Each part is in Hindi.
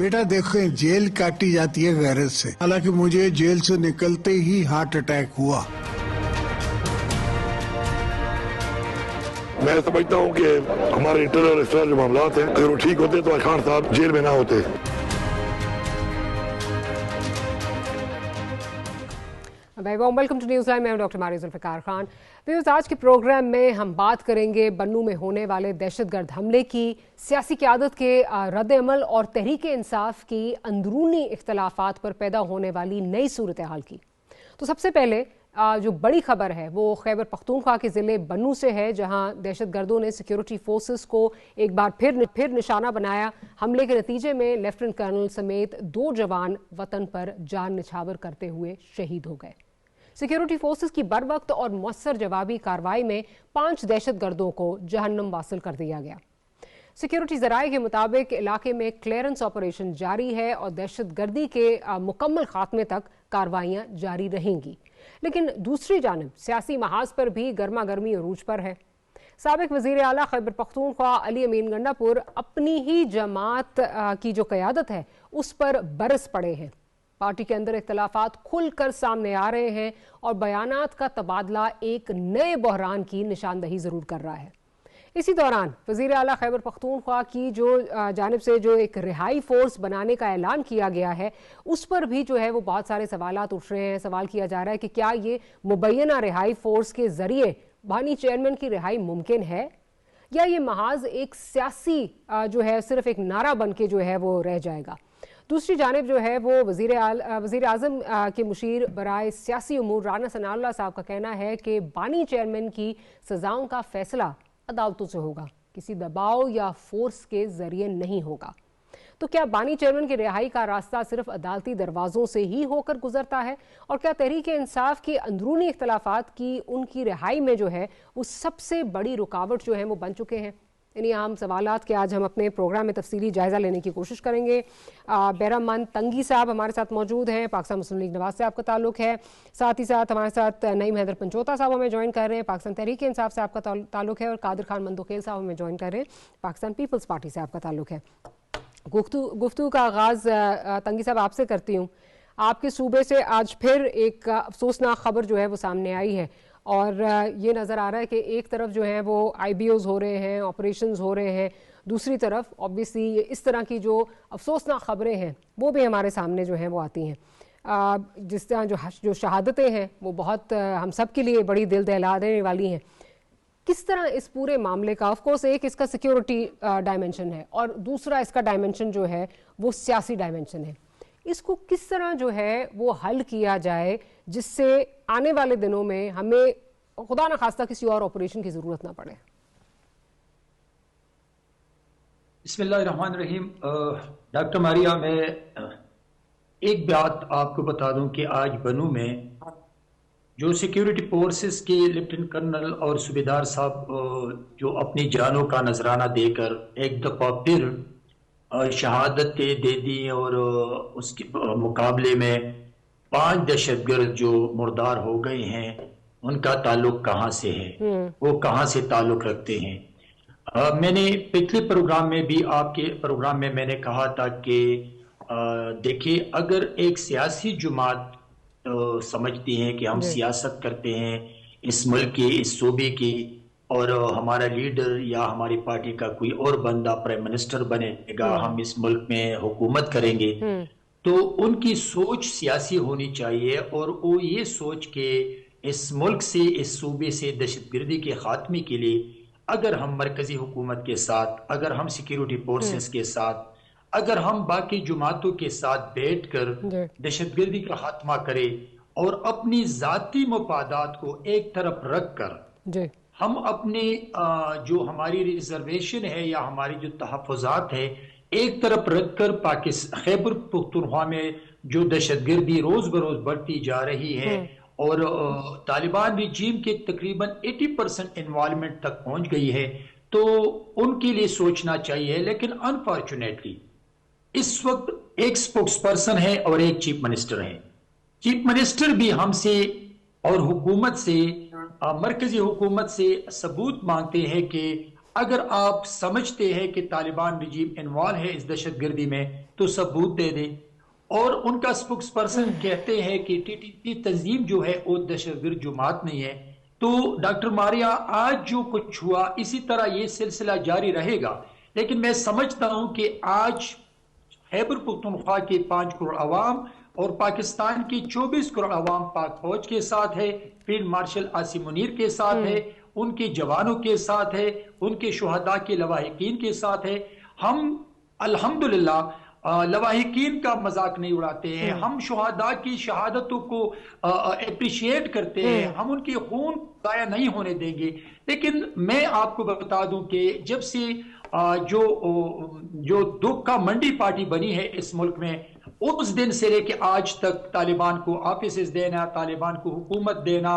बेटा देखें, जेल काटी जाती है गैरत से। हालांकि मुझे जेल से निकलते ही हार्ट अटैक हुआ। मैं समझता हूँ कि हमारे इंटरनल और एक्सटर्नल जो मामला हैं, अगर वो ठीक होते तो खान साहब जेल में ना होते। Welcome to news live. मैं हूं doctor Maria Zulfiqar Khan. Viewers, आज के प्रोग्राम में हम बात करेंगे बन्नू में होने वाले दहशतगर्द हमले की, सियासी क़यादत के रद्द-ए-अमल और तहरीक-ए-इंसाफ की अंदरूनी इख्तलाफात पर पैदा होने वाली नई सूरत हाल की। तो सबसे पहले जो बड़ी खबर है वो खैबर पख्तूनख्वा के ज़िले बन्नू से है, जहां दहशतगर्दों ने सिक्योरिटी फोर्सेस को एक बार फिर निशाना बनाया। हमले के नतीजे में लेफ्टिनेंट कर्नल समेत 2 जवान वतन पर जान निछावर करते हुए शहीद हो गए। सिक्योरिटी फोर्सेस की बर वक्त और मौसर जवाबी कार्रवाई में 5 दहशतगर्दों को जहन्नम वासिल कर दिया गया। सिक्योरिटी ज़राए के मुताबिक इलाके में क्लियरेंस ऑपरेशन जारी है और दहशतगर्दी के मुकम्मल खात्मे तक कार्रवाइयाँ जारी रहेंगी। लेकिन दूसरी जानिब सियासी महाज पर भी गर्मा गर्मी अरूज पर है। साबिक वज़ीर आला खैबर पख्तूनख्वा अली अमीन गंडापुर अपनी ही जमात की जो क़यादत है उस पर बरस पड़े हैं। पार्टी के अंदर इख्तलाफात खुलकर सामने आ रहे हैं और बयानात का तबादला एक नए बहरान की निशानदही ज़रूर कर रहा है। इसी दौरान वज़ीर आला खैबर पख्तूनख्वा की जो जानिब से जो एक रिहाई फोर्स बनाने का ऐलान किया गया है उस पर भी जो है वो बहुत सारे सवालात उठ रहे हैं। सवाल किया जा रहा है कि क्या ये मुबैना रिहाई फोर्स के ज़रिए बानी चेयरमैन की रिहाई मुमकिन है, या ये महाज एक सियासी जो है सिर्फ एक नारा बन के जो है वो रह जाएगा। दूसरी जानिब जो है वो वज़ीर आज़म के मुशीर बराए सियासी उमूर राना सनाउल्लाह साहब का कहना है कि बानी चेयरमैन की सज़ाओं का फैसला अदालतों से होगा, किसी दबाव या फोर्स के ज़रिए नहीं होगा। तो क्या बानी चेयरमैन की रिहाई का रास्ता सिर्फ अदालती दरवाज़ों से ही होकर गुजरता है, और क्या तहरीक-ए-इंसाफ की अंदरूनी इख्तलाफात की उनकी रिहाई में जो है वो सबसे बड़ी रुकावट जो है वो बन चुके हैं? इन्हीं आम सवालात के आज हम अपने प्रोग्राम में तफसीली जायज़ा लेने की कोशिश करेंगे। बैरमन तंगी साहब हमारे साथ मौजूद हैं, पाकिस्तान मुस्लिम लीग नवाज से आपका ताल्लुक़ है। साथ ही साथ हमारे साथ नईम हैदर पंचोता साहब हमें ज्वाइन कर रहे हैं, पाकिस्तान तहरीक इंसाफ से आपका ताल्लुक़ है। और कादिर खान मंदोखेल साहब हमें ज्वाइन कर रहे हैं, पाकिस्तान पीपल्स पार्टी से आपका ताल्लुक़ है। गुफ्तगू का आगाज़ तंगी साहब आपसे करती हूँ। आपके सूबे से आज फिर एक अफसोसनाक खबर जो है वो सामने आई है, और ये नज़र आ रहा है कि एक तरफ जो है वो IBOs हो रहे हैं, ऑपरेशंस हो रहे हैं, दूसरी तरफ ऑब्वियसली इस तरह की जो अफसोसनाक खबरें हैं वो भी हमारे सामने जो हैं वो आती हैं। जिस तरह जो शहादतें हैं वो बहुत हम सब के लिए बड़ी दिल दहला देने वाली हैं। किस तरह इस पूरे मामले का, ऑफ कोर्स एक इसका सिक्योरिटी डायमेंशन है और दूसरा इसका डायमेंशन जो है वो सियासी डायमेंशन है, इसको किस तरह जो है वो हल किया जाए जिससे आने वाले दिनों में हमें खुदा न खास्ता किसी और ऑपरेशन की जरूरत ना पड़े? बिस्मिल्लाहिर्रहमानिर्रहीम। डॉक्टर मारिया, मैं एक बात आपको बता दूं कि आज बनू में जो सिक्योरिटी फोर्सेस के लेफ्टिनेंट कर्नल और सूबेदार साहब जो अपनी जानों का नजराना देकर एक दफा फिर शहादतें दे दी, और उसके मुकाबले में 5 दहशतगर्द जो मुर्दार हो गए हैं उनका ताल्लुक कहाँ से है, वो कहाँ से ताल्लुक रखते हैं। मैंने पिछले प्रोग्राम में भी, आपके प्रोग्राम में मैंने कहा था कि देखिए, अगर एक सियासी जमात समझती हैं कि हम सियासत करते हैं इस मुल्क की, इस सूबे की, और हमारा लीडर या हमारी पार्टी का कोई और बंदा प्राइम मिनिस्टर बनेगा, हम इस मुल्क में हुकूमत करेंगे, तो उनकी सोच सियासी होनी चाहिए। और वो ये सोच के इस मुल्क से, इस सूबे से दहशतगर्दी के खात्मे के लिए अगर हम मरकजी हुकूमत के साथ, अगर हम सिक्योरिटी फोर्सेस के साथ, अगर हम बाकी जुमातों के साथ बैठकर दहशतगर्दी का खात्मा करें और अपनी जाती मफादात को एक तरफ रख कर हम अपने जो हमारी रिजर्वेशन है या हमारी जो तहफ़्फ़ुज़ात है एक तरफ रखकर पाकिस्तान खैबर पख्तूनख्वा में जो दहशतगर्दी रोज बरोज बढ़ती जा रही है और तालिबान रिजीम के तकरीबन 80% इन्वॉल्वमेंट तक पहुंच गई है, तो उनके लिए सोचना चाहिए। लेकिन अनफॉर्चुनेटली इस वक्त एक स्पोक्स पर्सन है और एक चीफ मिनिस्टर है। चीफ मिनिस्टर भी हमसे और हुकूमत से, मरकजी हुकूमत से सबूत मांगते हैं कि अगर आप समझते हैं कि तालिबान रजीम इन्वॉल्व है इस दहशतगर्दी में तो सबूत दे दें। और उनका स्पोक्स पर्सन कहते हैं कि टीटीपी तंजीम जो है वो दहशतगर्द जमात नहीं है। तो डॉक्टर मारिया, आज जो कुछ हुआ इसी तरह ये सिलसिला जारी रहेगा, लेकिन मैं समझता हूं कि आज खैबर पख्तूनख्वा के 5 करोड़ अवाम और पाकिस्तान की 24 करोड़ अवाम पाक फौज के साथ है, फील्ड मार्शल आसिम मुनीर के साथ है, उनके जवानों के साथ है, उनके शुहदा के लवाहिकीन के साथ है। हम अल्हम्दुलिल्लाह लवाहिकीन का मजाक नहीं उड़ाते हैं, हम शुहदा की शहादतों को अप्रिशिएट करते हैं, हम उनके खून जाया नहीं होने देंगे। लेकिन मैं आपको बता दूं कि जब से जो दुख का मंडी पार्टी बनी है इस मुल्क में, उस दिन से लेके आज तक तालिबान को ऑफिस देना, तालिबान को हुकूमत देना,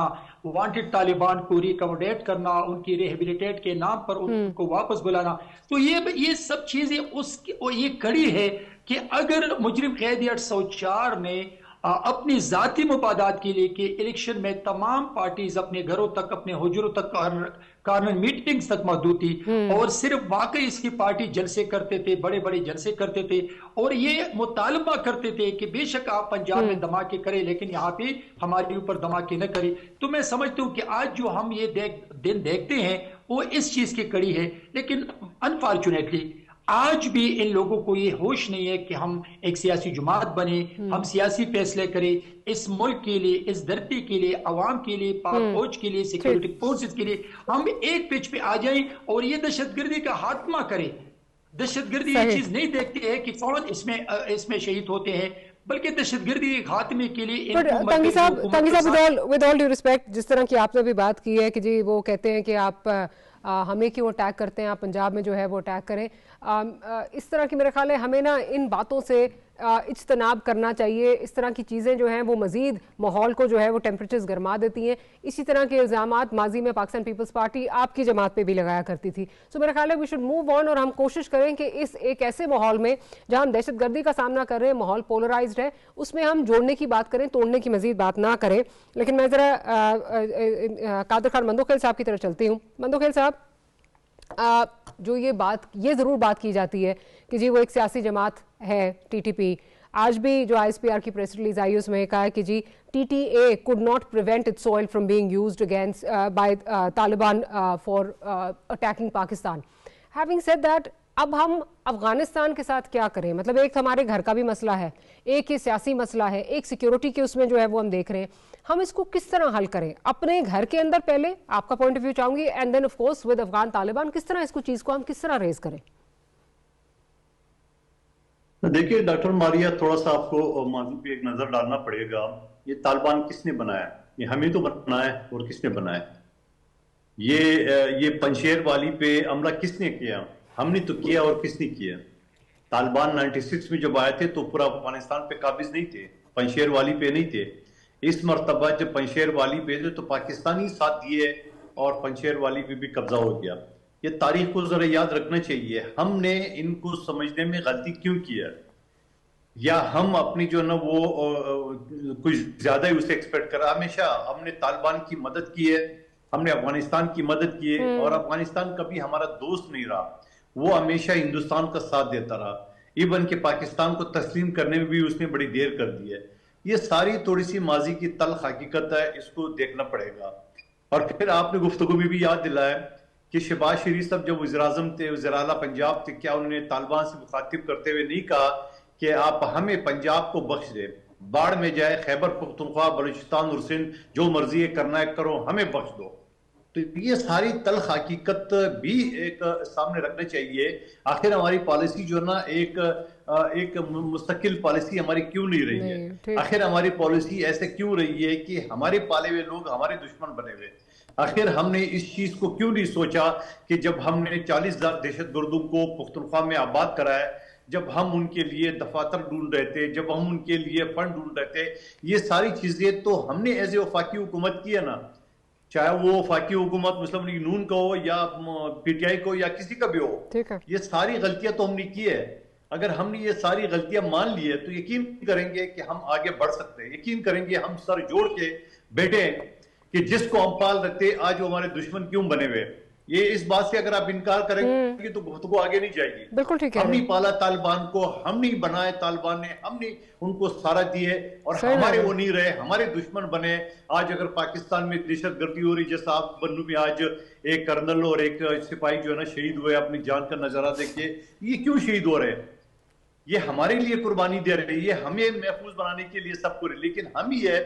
वांटेड तालिबान को रिकमोडेट करना, उनकी रिहेबिलिटेट के नाम पर उनको वापस बुलाना, तो ये सब चीजें ये कड़ी है कि अगर मुजरिम कैदी 804 ने अपनी जाती मुफादात के लिए कि इलेक्शन में तमाम पार्टीज अपने घरों तक, अपने हुजरों तक, कार्नर मीटिंग्स तक मौजूद थी और सिर्फ वाकई इसकी पार्टी जलसे करते थे, बड़े बड़े जलसे करते थे और ये मुतालबा करते थे कि बेशक आप पंजाब में धमाके करें लेकिन यहाँ पे हमारे ऊपर धमाके न करें। तो मैं समझता हूँ कि आज जो हम ये दिन देखते हैं वो इस चीज की कड़ी है। लेकिन अनफॉर्चुनेटली आज भी इन लोगों को ये होश नहीं है कि हम एक सियासी जमात बने, हम सियासी फैसले करें इस मुल्क के लिए, इस धरती के लिए, अवाम के लिए, पाक फौज के लिए, सिक्योरिटी फोर्सेस के लिए हम एक पेज पे आ जाएं और ये दहशतगर्दी का खात्मा करें। दहशतगर्दी ये चीज नहीं देखती है कि कौन इसमें शहीद होते हैं, बल्कि दहशतगर्दी के खात्मे के लिए तंगी साहब विद ऑल ड्यू रिस्पेक्ट, जिस तरह की आपने भी बात की है कि जी वो कहते हैं कि आप हमें क्यों अटैक करते हैं, आप पंजाब में जो है वो अटैक करें, इस तरह की मेरा ख्याल है हमें ना इन बातों से इज्तनाब करना चाहिए। इस तरह की चीज़ें जो हैं वो मज़ीद माहौल को जो है वो टेम्परेचर्स गर्मा देती हैं। इसी तरह के इल्ज़ामात माजी में पाकिस्तान पीपल्स पार्टी आपकी जमात पे भी लगाया करती थी। सो मेरा ख्याल है वी शुड मूव ऑन और हम कोशिश करें कि इस एक ऐसे माहौल में जहाँ हम दहशतगर्दी का सामना कर रहे हैं, माहौल पोलराइज्ड है, उसमें हम जोड़ने की बात करें, तोड़ने की मजीद बात ना करें। लेकिन मैं ज़रा कादर खान मंदोखेल साहब की तरफ चलती हूँ। मंदोखेल साहब, जो ये ज़रूर बात की जाती है कि जी वो एक सियासी जमात है टीटीपी। आज भी जो आईएसपीआर की प्रेस रिलीज आई उसमें कहा है कि जी TTA could not prevent its soil from being used against by Taliban for attacking Pakistan. Having said that, अब हम अफगानिस्तान के साथ क्या करें? मतलब एक हमारे घर का भी मसला है, एक ये सियासी मसला है, एक सिक्योरिटी के उसमें जो है वो हम देख रहे हैं, हम इसको किस तरह हल करें अपने घर के अंदर? पहले आपका पॉइंट ऑफ व्यू चाहूंगी and then of course with Afghan Taliban, किस तरह इसको चीज को हम किस तरह रेज करें? देखिए डॉक्टर मारिया, थोड़ा सा आपको माजी पे एक नजर डालना पड़ेगा। ये तालिबान किसने बनाया? ये हमें तो बनाया है, और किसने बनाया? ये पंशेर वाली पे हमला किसने किया? हमने तो किया। और किसने किया? तालिबान 96 में जब आए थे तो पूरा अफगानिस्तान पे काबिज नहीं थे, पंशेर वाली पे नहीं थे। इस मरतबा जब पंशेर वाली पे थे तो पाकिस्तानी साथ दिए और पंशेर वाली पे भी कब्जा हो गया। ये तारीख को जरा याद रखना चाहिए। हमने इनको समझने में गलती क्यों किया, या हम अपनी जो ना वो कुछ ज्यादा ही उसे एक्सपेक्ट करा? हमेशा हमने तालिबान की मदद की है, हमने अफगानिस्तान की मदद की है, और अफगानिस्तान कभी हमारा दोस्त नहीं रहा, वो हमेशा हिंदुस्तान का साथ देता रहा। इवन के पाकिस्तान को तस्लीम करने में भी उसने बड़ी देर कर दी है। ये सारी थोड़ी सी माजी की तल्ख हकीकत है, इसको देखना पड़ेगा। और फिर आपने गुफ्तगू में भी याद दिलाया कि शहबाज शरीफ साहब जब वज़ीर-ए-आज़म थे, वज़ीर-ए-आला पंजाब थे, क्या उन्होंने तालिबान से मुखातिब करते हुए नहीं कहा कि आप हमें पंजाब को बख्श दे, बाढ़ में जाए खैबर पख्तूनख्वा, बलूचिस्तान और सिंध, जो मर्जी करना है करो, हमें बख्श दो? तो ये सारी तल्ख हकीकत भी एक सामने रखना चाहिए। आखिर हमारी पॉलिसी जो ना एक मुस्तकिल पॉलिसी हमारी क्यों नहीं रही है? आखिर हमारी पॉलिसी ऐसे क्यों रही है कि हमारे पाले हुए लोग हमारे दुश्मन बने हुए? आखिर हमने इस चीज को क्यों नहीं सोचा कि जब हमने 40,000 दहशतगर्दों को पुख्तनख्वा में आबाद कराया, जब हम उनके लिए दफातर ढूंढ रहे थे, जब हम उनके लिए फंड ढूंढ रहे थे, ये सारी चीजें तो हमने एज ए वफाकी हुकूमत की है ना, चाहे वो वफाकी हुकूमत मुस्लिम लीग नून का हो या पीटीआई को या किसी का भी हो। ठीक है, ये सारी गलतियां तो हमने की है। अगर हमने ये सारी गलतियां मान ली है तो यकीन करेंगे कि हम आगे बढ़ सकते हैं, यकीन करेंगे हम सर जोड़ के बैठे कि जिसको हम पाल रखते आज वो हमारे दुश्मन क्यों बने हुए। ये इस बात से अगर आप इनकार करेंगे तो गुफ्तगू आगे नहीं जाएगी। बिल्कुल ठीक है। हम नहीं पाला तालिबान को, हम नहीं बनाए तालिबान ने, हम नहीं उनको सारा दिए और हमारे वो नहीं रहे, हमारे दुश्मन बने। आज अगर पाकिस्तान में दहशतगर्दी हो रही, जैसा आप बन्नू में आज एक कर्नल और एक सिपाही जो है ना शहीद हुए, अपनी जान का नजारा देखिए, ये क्यों शहीद हो रहे हैं? ये हमारे लिए कुर्बानी दे रहे हैं, ये हमें महफूज बनाने के लिए सब कुछ। लेकिन हम ही है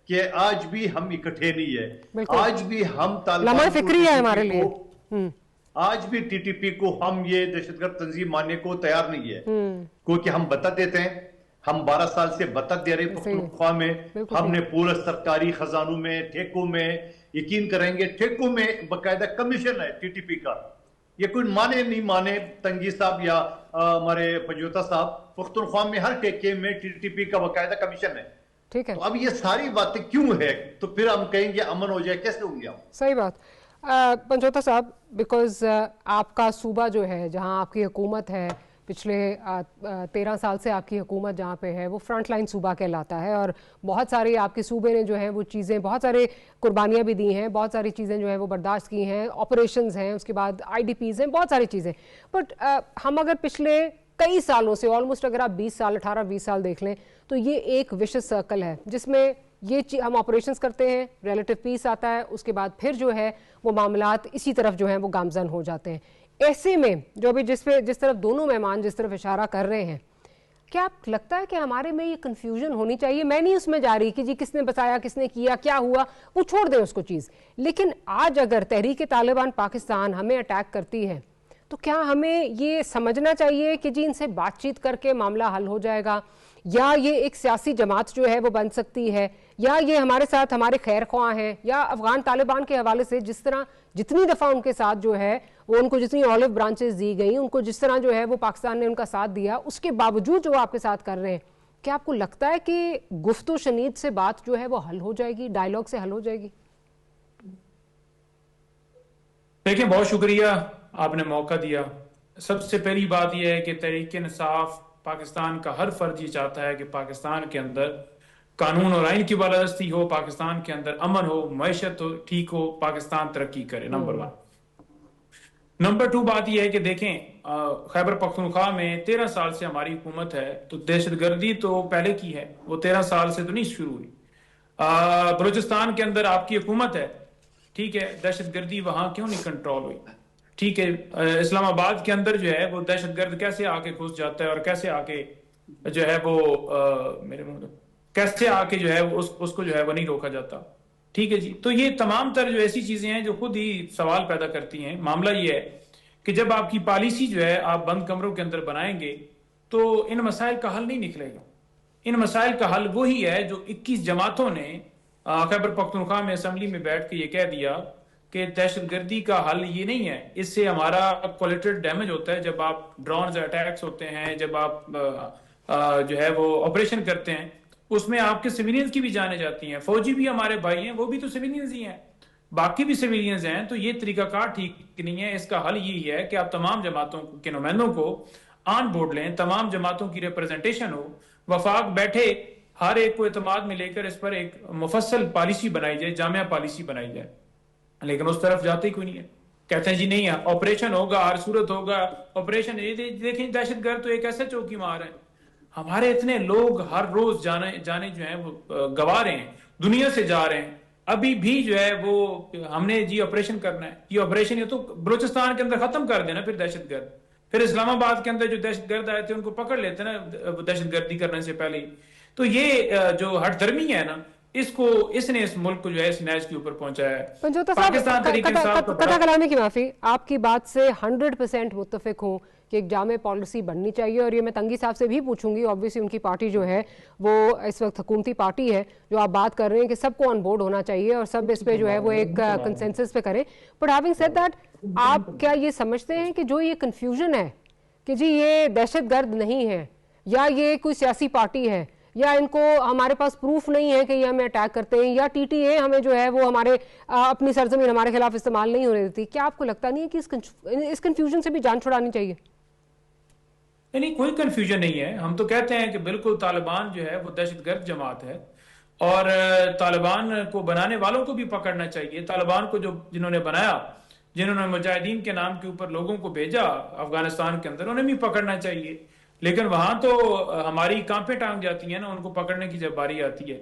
कि आज भी हम इकट्ठे नहीं है, आज भी हम तालिबान फिक्री है हमारे लिए, आज भी टीटीपी को हम ये दहशतगर्द तंजीम मानने को तैयार नहीं है, क्योंकि हम बता देते हैं। हम 12 साल से बतत दे रहे पख्तूनख्वा में, हमने पूरे सरकारी खजानों में, ठेकों में, यकीन करेंगे ठेकों में बाकायदा कमीशन है टीटीपी का। ये कोई माने नहीं माने तंगी साहब या हमारे पंजोता साहब, पख्तूनख्वा में हर ठेके में टीटीपी का बाकायदा कमीशन है। ठीक है, तो अब ये सारी बातें क्यों है? तो फिर हम कहेंगे अमन हो जाए, कैसे होंगे हम? सही बात। पंजोता साहब, बिकॉज आपका सूबा जो है जहां आपकी हुकूमत है, पिछले 13 साल से आपकी हुकूमत जहाँ पे है वो फ्रंट लाइन सूबा कहलाता है, और बहुत सारे आपके सूबे ने जो है वो चीज़ें, बहुत सारे कुर्बानियाँ भी दी हैं, बहुत सारी चीज़ें जो है वो बर्दाश्त की हैं, ऑपरेशंस हैं, उसके बाद IDPs हैं, बहुत सारी चीज़ें। बट हम अगर पिछले कई सालों से, ऑलमोस्ट अगर आप 20 साल 18-20 साल देख लें, तो ये एक विशेष सर्कल है जिसमें ये हम ऑपरेशंस करते हैं, रिलेटिव पीस आता है, उसके बाद फिर जो है वो मामलात इसी तरफ जो हैं वो गामजन हो जाते हैं। ऐसे में जो अभी जिस तरफ दोनों मेहमान जिस तरफ इशारा कर रहे हैं, क्या आप लगता है कि हमारे में ये कंफ्यूजन होनी चाहिए? मैं नहीं उसमें जा रही कि जी किसने बताया, किसने किया, क्या हुआ, वो छोड़ दें उसको चीज़। लेकिन आज अगर तहरीक तालिबान पाकिस्तान हमें अटैक करती है, तो क्या हमें ये समझना चाहिए कि जी इनसे बातचीत करके मामला हल हो जाएगा, या ये एक सियासी जमात जो है वो बन सकती है, या ये हमारे साथ हमारे खैर ख्वाह हैं, या अफगान तालिबान के हवाले से जिस तरह जितनी दफ़ा उनके साथ जो है वो उनको जितनी ऑलिव ब्रांचेस दी गई, उनको जिस तरह जो है वो पाकिस्तान ने उनका साथ दिया, उसके बावजूद जो आपके साथ कर रहे हैं, क्या आपको लगता है कि गुफ्तो शनीद से बात जो है वो हल हो जाएगी, डायलॉग से हल हो जाएगी? देखिए, बहुत शुक्रिया, आपने मौका दिया। सबसे पहली बात यह है कि तहरीक इंसाफ पाकिस्तान का हर फर्ज ये चाहता है कि पाकिस्तान के अंदर कानून और आइन की बालादस्ती हो, पाकिस्तान के अंदर अमन हो, मैशत हो, ठीक हो, पाकिस्तान तरक्की करे, नंबर 1। नंबर 2 बात यह है कि देखें, खैबर पख्तूनख्वा में 13 साल से हमारी हुकूमत है, तो दहशतगर्दी तो पहले की है, वो 13 साल से तो नहीं शुरू हुई। बलूचिस्तान के अंदर आपकी हुकूमत है, ठीक है, दहशतगर्दी वहां क्यों नहीं कंट्रोल हुई? ठीक है, इस्लामाबाद के अंदर जो है वो दहशतगर्द कैसे आके घुस जाता है और कैसे आके जो है वो मेरे मुंह कैसे आके जो है उसको जो है वो नहीं रोका जाता। ठीक है जी, तो ये तमाम तर जो ऐसी चीजें हैं जो खुद ही सवाल पैदा करती हैं। मामला ये है कि जब आपकी पॉलिसी जो है आप बंद कमरों के अंदर बनाएंगे तो इन मसाइल का हल नहीं निकलेगा। इन मसाइल का हल वही है जो 21 जमातों ने खैबर पख्तूनख्वा में असम्बली में बैठ के ये कह दिया कि दहशतगर्दी का हल ये नहीं है, इससे हमारा कोलेटरल डैमेज होता है। जब आप ड्रोन अटैक्स होते हैं, जब आप जो है वो ऑपरेशन करते हैं, उसमें आपके सिविलियंस की भी जाने जाती हैं। फौजी भी हमारे भाई हैं, वो भी तो सिविलियंस ही हैं, बाकी भी सिविलियंस हैं। तो ये तरीकाकार ठीक नहीं है। इसका हल यही है कि आप तमाम जमातों के नुमाइंदों को ऑन बोर्ड लें, तमाम जमातों की रिप्रेजेंटेशन हो, वफाक बैठे, हर एक को एतमाद में लेकर इस पर एक मुफस्सल पॉलिसी बनाई जाए, जामिया पॉलिसी बनाई जाए। लेकिन उस तरफ जाते ही कोई नहीं है। कहते हैं जी नहीं है, ऑपरेशन होगा, हर सूरत होगा ऑपरेशन। देखें, दहशतगर्द तो एक ऐसा चौकी मार है, हमारे इतने लोग हर रोज जाने जो है वो गवा रहे हैं, दुनिया से जा रहे हैं। अभी भी जो है वो हमने जी ऑपरेशन करना है, ये ऑपरेशन ये तो बलूचिस्तान के अंदर खत्म कर देना, फिर दहशतगर्द, फिर इस्लामाबाद के अंदर जो दहशतगर्द आए थे उनको पकड़ लेते ना दहशतगर्दी करने से पहले ही। तो ये जो हठधर्मी है ना, इसने इस मुल्क को जो है इस नैज के ऊपर पहुंचाया है। पंजोता साहब, कथा कलामी की माफी, आपकी बात से 100% मुत्तफिक हूँ कि एक जामे पॉलिसी बननी चाहिए, और ये मैं तंगी साहब से भी पूछूंगी। ऑब्वियसली उनकी पार्टी जो है वो इस वक्त हुकूमती पार्टी है, जो आप बात कर रहे हैं कि सबको ऑन बोर्ड होना चाहिए और सब इस पे जो है वो एक कंसेंसस पे करें। बट हैविंग सेड दैट, आप क्या ये समझते हैं कि जो ये कंफ्यूजन है कि जी ये दहशतगर्द नहीं है, या ये कोई सियासी पार्टी है, या इनको हमारे पास प्रूफ नहीं है कि ये हमें अटैक करते हैं, या TTA हमें जो है वो हमारे अपनी सरजमीन हमारे खिलाफ इस्तेमाल नहीं होने देती, क्या आपको लगता नहीं है कि इस कंफ्यूजन से भी जान छुड़ानी चाहिए? नहीं, कोई कंफ्यूजन नहीं है। हम तो कहते हैं कि बिल्कुल तालिबान जो है वो दहशतगर्द जमात है, और तालिबान को बनाने वालों को भी पकड़ना चाहिए। तालिबान को जिन्होंने बनाया जिन्होंने मुजाहिदीन के नाम के ऊपर लोगों को भेजा अफगानिस्तान के अंदर, उन्हें भी पकड़ना चाहिए। लेकिन वहां तो हमारी कांपे टांग जाती है ना उनको पकड़ने की जब बारी आती है।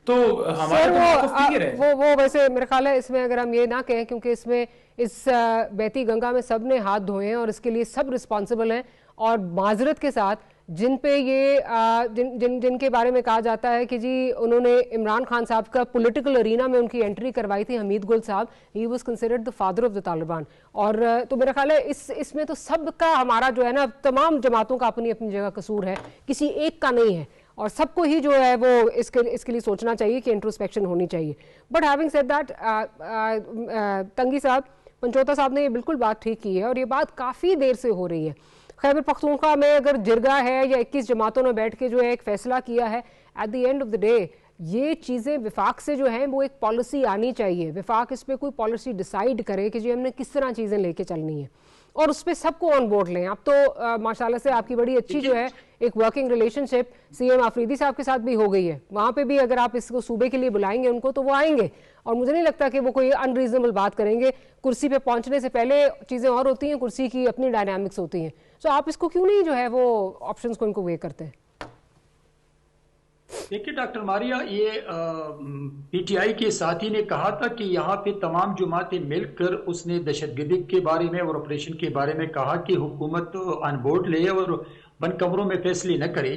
तो हमारा तो मौक़िफ़ क्लियर है। वो वैसे मेरे ख्याल है इसमें अगर हम ये ना कहें, क्योंकि इसमें इस बहती गंगा में सब ने हाथ धोए हैं और इसके लिए सब रिस्पॉन्सिबल हैं, और माजरत के साथ जिन पे ये जिनके बारे में कहा जाता है कि जी उन्होंने इमरान खान साहब का पॉलिटिकल अरीना में उनकी एंट्री करवाई थी, हमीद गुल साहब, he was considered the father of the Taliban. और तो मेरा ख्याल है इसमें तो सबका हमारा जो है ना, तमाम जमातों का अपनी अपनी जगह कसूर है, किसी एक का नहीं है, और सबको ही जो है वो इसके लिए सोचना चाहिए कि इंट्रोस्पेक्शन होनी चाहिए। बट हैविंग सेड दैट, तंगी साहब, पंचोता साहब ने ये बिल्कुल बात ठीक की है, और ये बात काफ़ी देर से हो रही है। खैबर पख्तूनख्वा में अगर जिरगा है या 21 जमातों ने बैठ के जो है एक फैसला किया है, eight the end of the day ये चीज़ें विफाक से जो हैं वो एक पॉलिसी आनी चाहिए। विफाक इस पर कोई पॉलिसी डिसाइड करे कि जी हमने किस तरह चीज़ें लेके चलनी है, और उस पर सबको ऑन बोर्ड लें। अब तो माशाल्लाह से आपकी बड़ी अच्छी जो है एक वर्किंग रिलेशनशिप सीएम आफरीदी साहब के साथ भी हो गई है। वहाँ पे भी अगर आप इसको सूबे के लिए बुलाएंगे उनको तो वो आएंगे, और मुझे नहीं लगता कि वो कोई अनरीजनेबल बात करेंगे। कुर्सी पे पहुंचने से पहले चीज़ें और होती हैं, कुर्सी की अपनी डायनामिक्स होती हैं। तो आप इसको क्यों नहीं जो है वो ऑप्शंस को इनको वे करते हैं? देखिए डॉक्टर मारिया, ये पीटीआई के साथी ने कहा था कि यहाँ पे तमाम जमातें मिलकर उसने दहशतगर्दी के बारे में और ऑपरेशन के बारे में कहा कि हुकूमत ऑन बोर्ड ले और बंद कमरों में फैसले न करे।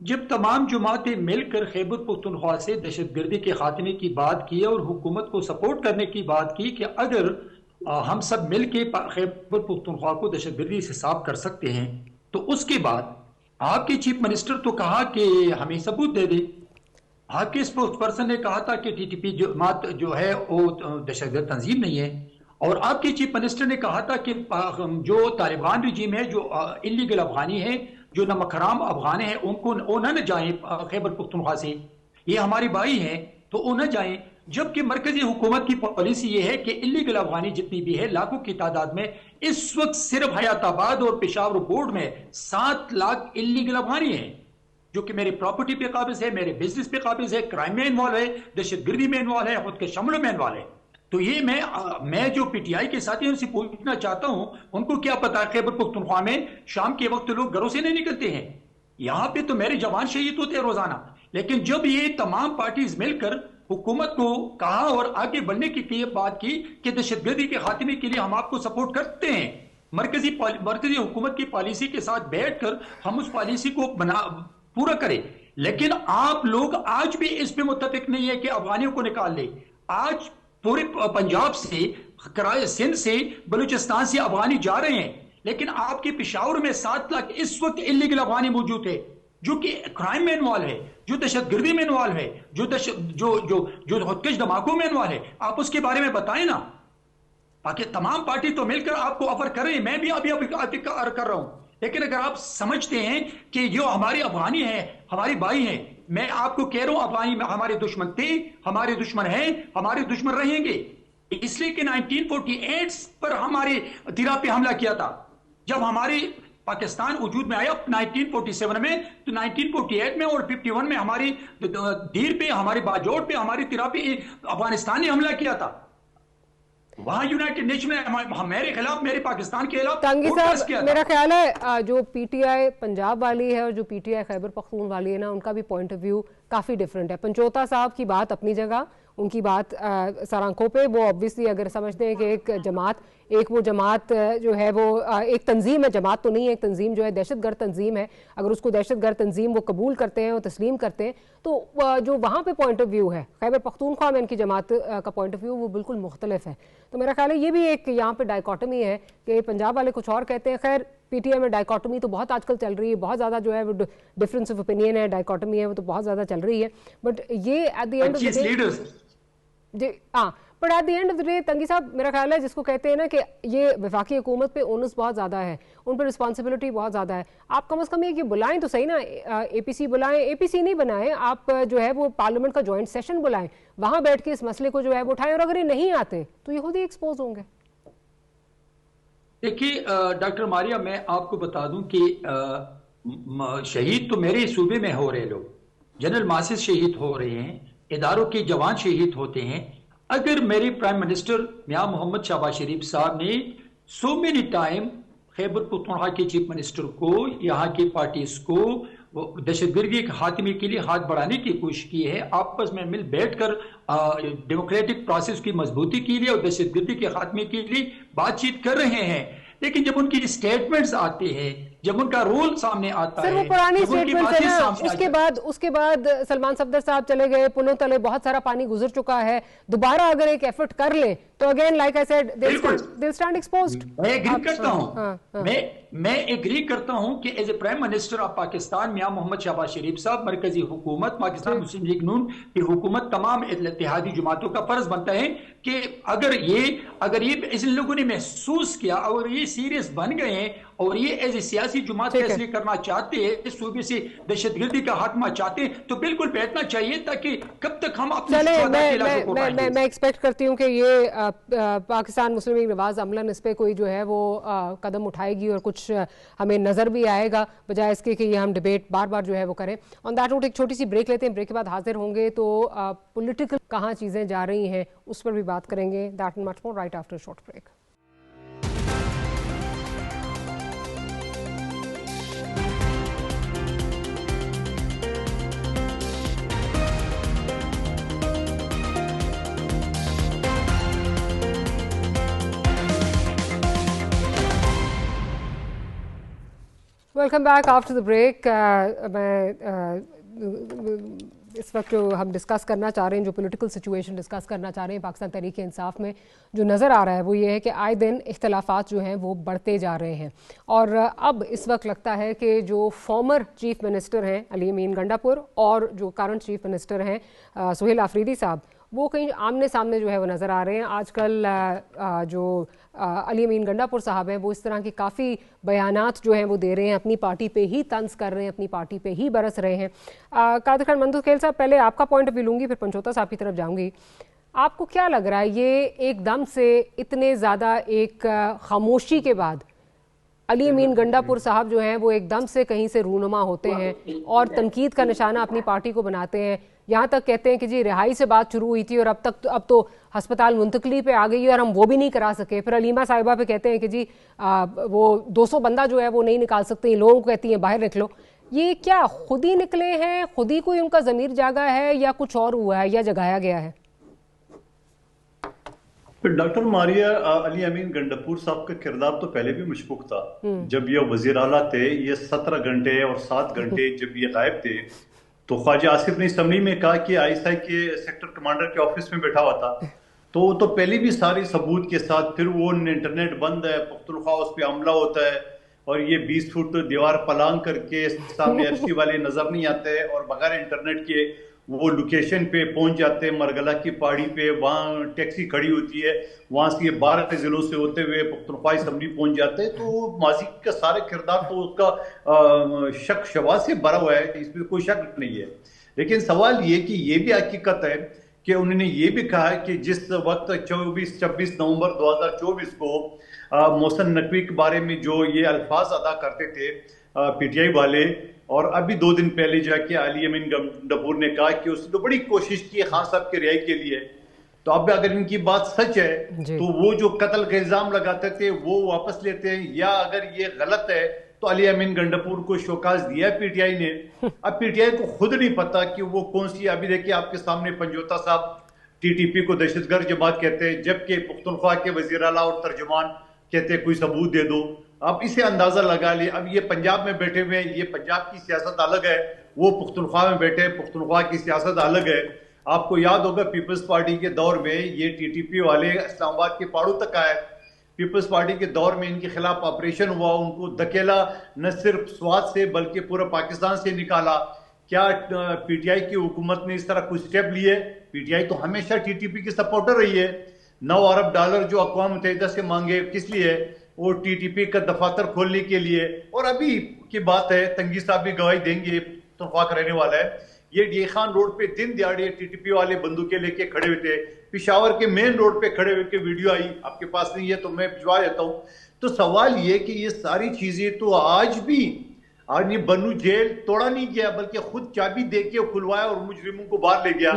जब तमाम जमातें मिलकर खैबर पख्तूनख्वा से दहशतगर्दी के खात्मे की बात की और हुकूमत को सपोर्ट करने की बात की कि अगर हम सब मिल के खैबर पख्तूनख्वा को दहशतगर्दी से साफ कर सकते हैं, तो उसके बाद आपके चीफ मिनिस्टर तो कहा कि हमें सबूत दे दे। आपके स्पोक्स पर्सन ने कहा था कि टीटीपी जमात जो है वो दहशतगर्द तंजीम नहीं है, और आपके चीफ मिनिस्टर ने कहा था कि जो तालिबान रजीम है, जो इलीगल अफगानी है, जो नमक हराम अफगान है, उनको वो न जाए खैबर पख्तूनख्वा से, ये हमारे भाई हैं तो वो न जाए। जबकि मरकजी हुकूमत की पॉलिसी ये है कि इलीगल अफगानी जितनी भी है लाखों की तादाद में, इस वक्त सिर्फ हयाताबाद और पेशावर बोर्ड में 7 लाख इलीगल अफगानी हैं, जो कि मेरी प्रॉपर्टी पे काबिज है, मेरे बिजनेस पे काबिज है, क्राइम में इन्वॉल्व है, दहशतगर्दी में इन्वॉल्व है, खुद के शमलों में इन्वॉल्व है। तो ये मैं जो पीटीआई के साथी उनसे पूछना चाहता हूं, उनको क्या पता खैबर पख्तूनख्वा में शाम के वक्त लोग घरों से नहीं निकलते हैं? यहां पे तो मेरे जवान शहीद होते हैं रोजाना। लेकिन जब ये तमाम पार्टीज मिलकर हुकूमत को कहा और आगे बढ़ने की बात की कि दहशतगर्दी के खात्मे के लिए हम आपको सपोर्ट करते हैं, मरकजी हुकूमत की पॉलिसी के साथ बैठकर हम उस पॉलिसी को पूरा करें। लेकिन आप लोग आज भी इस पे मुत्तफिक नहीं है कि अफगानियों को निकाल ले। आज पूरे पंजाब से, सिंध से, बलूचिस्तान से अफगानी जा रहे हैं, लेकिन आपके पेशावर में 7 लाख इस वक्त इलीगल अफगानी मौजूद है, जो कि क्राइम में इन्वॉल्व है, जो दहशतगर्दी में इन्वॉल्व है, जो खुदकश धमाकों में इन्वॉल्व है। आप उसके बारे में बताएं ना। बाकी तमाम पार्टी तो मिलकर आपको ऑफर कर रही है, मैं भी अभी कर रहा हूं। लेकिन अगर आप समझते हैं कि जो हमारे अफगानी हैं हमारे भाई हैं, मैं आपको कह रहा हूं अफगानी हमारे दुश्मन थे, हमारे दुश्मन हैं, हमारे दुश्मन रहेंगे। इसलिए कि 1948 पर हमारे तिरा पे हमला किया था। जब हमारे पाकिस्तान वजूद में आया 1947 में, तो 1948 में और 51 में हमारी दीर पे, हमारे बाजोड़ पे, हमारी तिरा पे अफगानिस्तान ने हमला किया था। वहां यूनाइटेड नेशन ने मेरे खिलाफ, मेरे पाकिस्तान के खिलाफ तंगी साहब, मेरा ख्याल है जो पीटीआई पंजाब वाली है और जो पीटीआई खैबर पख्तून वाली है ना, उनका भी पॉइंट ऑफ व्यू काफ़ी डिफरेंट है। पंचोता साहब की बात अपनी जगह, उनकी बात सरांखों पे, वो ऑब्वियसली अगर समझते हैं कि एक वो जमात जो है वो एक तंजीम है, जमात तो नहीं है, एक तंजीम जो है दहशतगर्द तंजीम है, अगर उसको दहशतगर्द तंजीम वो कबूल करते हैं और तस्लीम करते हैं, तो जो वहाँ पे पॉइंट ऑफ व्यू है खैबर पख्तूनख्वा में इनकी जमात का पॉइंट ऑफ व्यू वो बिल्कुल मुख्तलिफ है। तो मेरा ख्याल है ये भी एक यहाँ पे डायकॉटमी है कि पंजाब वाले कुछ और कहते हैं। खैर पीटीआई में डायकॉटमी तो बहुत आजकल चल रही है, बहुत ज़्यादा जो है वो डिफरेंस ऑफ ओपिनियन है, डायकॉटमी है, वो तो बहुत ज़्यादा चल रही है। बट ये at the end of the day ji but at the end of the day Tangi साहब, मेरा ख्याल है जिसको कहते हैं ना कि ये वफाकी हुकूमत पे ओनस बहुत ज़्यादा है, उन पर रिस्पॉन्सिबिलिटी बहुत ज़्यादा है। आप कम अज़ कम ये बुलाएं तो सही ना, एपीसी बुलाएं, एपीसी नहीं बनाएं आप, जो है वो पार्लियामेंट का ज्वाइंट सेशन बुलाएं, वहाँ बैठ के इस मसले को जो है वो उठाएं, और अगर ये नहीं आते तो ये खुद ही एक्सपोज होंगे। देखिए डॉक्टर मारिया, मैं आपको बता दूं कि शहीद तो मेरे सूबे में हो रहे लोग, जनरल मासिस शहीद हो रहे हैं, इदारों के जवान शहीद होते हैं, अगर मेरे प्राइम मिनिस्टर मियां मोहम्मद शहबाज शरीफ साहब ने so many time Khyber Pakhtunkhwa के चीफ मिनिस्टर को, यहाँ की पार्टीज को दहशतगर्दी के खात्मे के लिए हाथ बढ़ाने की कोशिश की है, आपस में मिल बैठकर डेमोक्रेटिक प्रोसेस की मजबूती के लिए और दहशतगर्दी के खात्मे के लिए बातचीत कर रहे हैं, लेकिन जब उनकी स्टेटमेंट्स आते हैं, जब उनका रोल सामने आता सर, है, वो पुरानी जब उनकी स्टेटमेंट है ना, बातें उसके बाद सलमान सफदर साहब चले गए, पुनः तले बहुत सारा पानी गुजर चुका है, दोबारा अगर एक एफर्ट कर ले तो again like I said they will stand exposed. मैं एग्री करता हूं, मैं एग्री करता हूं कि as a prime minister of Pakistan Mian Muhammad Shehbaz Sharif साहब, मरकजी हुकूमत, पाकिस्तान मुस्लिम लीग नून की हुकूमत, तमाम इत्तेहादी जमातों का फर्ज बनता है कि अगर ये इन लोगों ने महसूस किया और ये सीरियस बन गए हैं और ये एज ए सियासी जमात फैसले करना चाहते हैं, इस सूबे से दहशतगर्दी का खात्मा चाहते हैं, तो बिल्कुल बैठना चाहिए, ताकि कब तक हम अपने मैं एक्सपेक्ट करती हूँ कि ये पाकिस्तान मुस्लिम लीग नवाज अमलन इस पे कोई जो है वो कदम उठाएगी और कुछ हमें नजर भी आएगा, बजाय इसके कि ये हम डिबेट बार बार जो है वो करें। ऑन दैट नोट एक छोटी सी ब्रेक लेते हैं, ब्रेक के बाद हाजिर होंगे तो पॉलिटिकल कहाँ चीजें जा रही हैं उस पर भी बात करेंगे। That and much more right after short break. Welcome back after the break. इस वक्त जो हम डिस्कस करना चाह रहे हैं, जो पॉलिटिकल सिचुएशन डिस्कस करना चाह रहे हैं पाकिस्तान तहरीक इंसाफ में, जो नज़र आ रहा है वो ये है कि आए दिन इख्तलाफात जो हैं वो बढ़ते जा रहे हैं और अब इस वक्त लगता है कि जो फॉर्मर चीफ मिनिस्टर हैं अली अमीन गंडापुर और जो करंट चीफ मिनिस्टर हैं सुहेल आफरीदी साहब, वो कहीं आमने सामने जो है वो नज़र आ रहे हैं। आजकल जो अली अमीन गंडापुर साहब हैं वो इस तरह की काफ़ी बयानात जो हैं वो दे रहे हैं, अपनी पार्टी पे ही तंज कर रहे हैं, अपनी पार्टी पे ही बरस रहे हैं। कादिर खान मंदुखेल साहब, पहले आपका पॉइंट ऑफ व्यू लूँगी, फिर पंचोता साहब की तरफ जाऊँगी। आपको क्या लग रहा है ये एकदम से इतने ज़्यादा एक खामोशी के बाद अली अमीन गंडापुर साहब जो हैं वो एकदम से कहीं से रूनुमा होते हैं और तनकीद का निशाना अपनी पार्टी को बनाते हैं, यहाँ तक कहते हैं कि जी रिहाई से बात शुरू हुई थी और अब तो अस्पताल मुंतकली पे आ गई और हम वो भी नहीं करा सके, फिर अलीमा साहिबा पे कहते हैं कि जी वो 200 बंदा जो है वो नहीं निकाल सकते, लोगों को कहती हैं बाहर निकलो। ये क्या खुद ही निकले हैं, खुद ही कोई उनका ज़मीर जागा है या कुछ और हुआ है या जगाया गया है? डॉक्टर मारिया, अली अमीन गंडापुर साहब का किरदार तो पहले भी मशकूक था। जब ये वजीर आला थे, ये 17 घंटे और 7 घंटे जब ये गायब थे तो ख्वाजा आसिफ ने असम्बली में कहा कि आईएसआई के सेक्टर कमांडर के ऑफिस में बैठा हुआ था, तो पहले भी सारी सबूत के साथ, फिर वो इंटरनेट बंद है, पख्तूनख्वा उस पर हमला होता है और ये 20 फुट दीवार पलांग करके सामने एफसी वाले नजर नहीं आते और बगैर इंटरनेट के वो लोकेशन पे पहुंच जाते हैं, मरगला की पहाड़ी पे, वहाँ टैक्सी खड़ी होती है, वहां से ये 12 जिलों से होते हुए पख्तूनख्वा असम्बली पहुंच जाते हैं। तो माजी का सारे किरदार तो उसका शक शवा से भरा हुआ है, इसमें कोई शक नहीं है। लेकिन सवाल ये कि ये भी हकीकत है कि उन्होंने ये भी कहा है कि जिस वक्त 24-26 नवंबर 2024 को मोहसिन नकवी के बारे में जो ये अल्फाज अदा करते थे पीटीआई वाले, और अभी 2 दिन पहले जाके अली अमीन गंडापुर ने कहा कि उसने तो बड़ी कोशिश की खान साहब की रिहाई के लिए, तो अब अगर इनकी बात सच है तो वो जो कत्ल का इल्जाम लगाते थे वो वापस लेते हैं, या अगर ये गलत है तो अली अमीन गंडापुर को शोकाज दिया है पीटीआई ने। अब पीटीआई को खुद नहीं पता कि वो कौन सी, अभी देखिए आपके सामने पंजोता साहब टीटीपी को दहशतगर्द जमात कहते हैं, जबकि पख्तूनख्वा के वजीर आला और तर्जुमान कहते हैं कोई सबूत दे दो। अब इसे अंदाजा लगा लिए, अब ये पंजाब में बैठे हुए हैं, ये पंजाब की सियासत अलग है, वो पख्तूनख्वा में बैठे हैं, पख्तूनख्वा की सियासत अलग है। आपको याद होगा पीपल्स पार्टी के दौर में ये टीटीपी वाले इस्लामाबाद के पहाड़ों तक आए, पीपल्स पार्टी के दौर में इनके खिलाफ ऑपरेशन हुआ, उनको धकेला न सिर्फ स्वात से बल्कि पूरा पाकिस्तान से निकाला। क्या पीटीआई की हुकूमत ने इस तरह कुछ स्टेप लिए? पीटीआई तो हमेशा टीटीपी की सपोर्टर रही है। $9 अरब जो अक़वाम मुत्तहिदा से मांगे किस लिए? वो टीटीपी का दफातर खोलने के लिए। और अभी की बात है, तंगी साहब भी गवाही देंगे, तनख्वाह का रहने वाला है, ये डी खान रोड पे दिन दिहाड़े टीटीपी वाले बंदूकें लेके खड़े हुए थे, पिशावर के मेन रोड पे खड़े हुए के वीडियो आई, आपके पास नहीं है तो मैं भिजवा देता हूं। तो सवाल ये कि ये सारी चीजें तो आज भी आज ये बन्नू जेल तोड़ा नहीं गया बल्कि खुद चाबी दे के खुलवाया और मुजरिमों को बाहर ले गया।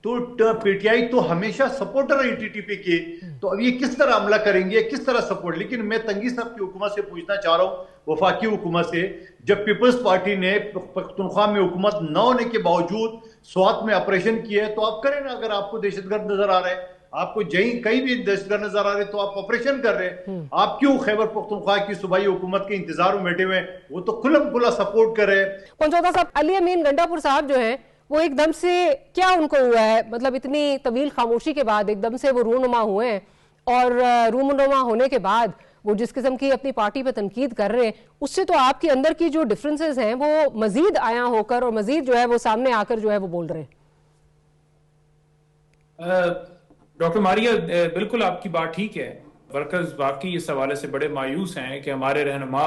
तो पीटीआई तो हमेशा सपोर्टर है टीटीपी के, तो अब ये किस तरह हमला करेंगे, किस तरह सपोर्ट। लेकिन मैं तंगी साहब की हुकूमत से पूछना चाह रहा हूँ, वफाकी हुकूमत से, जब पीपल्स पार्टी ने पख्तूनख्वा में हुकूमत न होने के बावजूद स्वात में ऑपरेशन किया है, तो आप करें ना। अगर आपको दहशतगर्द नजर आ रहे हैं, आपको कहीं भी दहशतगर्द नजर आ रहे, तो आप ऑपरेशन कर रहे हैं। आप क्यों खैबर पख्तूनख्वा की सूबाई हुकूमत के इंतजार में बैठे हुए हैं? वो तो खुल्लम खुला सपोर्ट कर रहे हैं। पंचौता साहब, अली अमीन गंडापुर साहब जो हैं, वो एकदम से क्या उनको हुआ है, मतलब इतनी तवील खामोशी के बाद एकदम से वो रूनुमा हुए हैं, और रूनुमा होने के बाद वो जिस किस्म की अपनी पार्टी पे तनकीद कर रहे हैं, उससे तो आपके अंदर की जो डिफरेंसेस हैं वो मजीद आया होकर और मजीद जो है वो सामने आकर जो है वो बोल रहे हैं। डॉक्टर मारिया, बिल्कुल आपकी बात ठीक है। वर्कर्स वाकई इस हवाले से बड़े मायूस हैं कि हमारे रहनुमा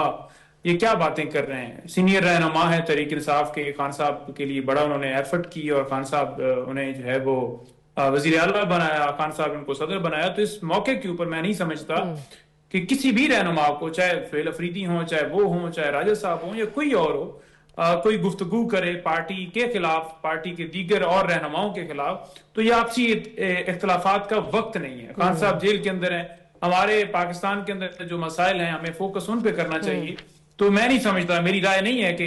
ये क्या बातें कर रहे हैं। सीनियर रहनुमा है तहरीक इंसाफ के, खान साहब के लिए बड़ा उन्होंने एफर्ट की और खान साहब उन्हें जो है वो वजीर आला बनाया, खान साहब उनको सदर बनाया। तो इस मौके के ऊपर मैं नहीं समझता कि किसी भी रहनुमा को, चाहे सुहेल अफरीदी हो, चाहे वो हो, चाहे राजा साहब हो या कोई और हो, कोई गुफ्तगू करे पार्टी के खिलाफ, पार्टी के दीगर और रहनुमाओं के खिलाफ, तो ये आपसी इख्तलाफात का वक्त नहीं है। खान साहब जेल के अंदर हैं, हमारे पाकिस्तान के अंदर जो मसाइल हैं हमें फोकस उन पे करना चाहिए। तो मैं नहीं समझता, मेरी राय नहीं है कि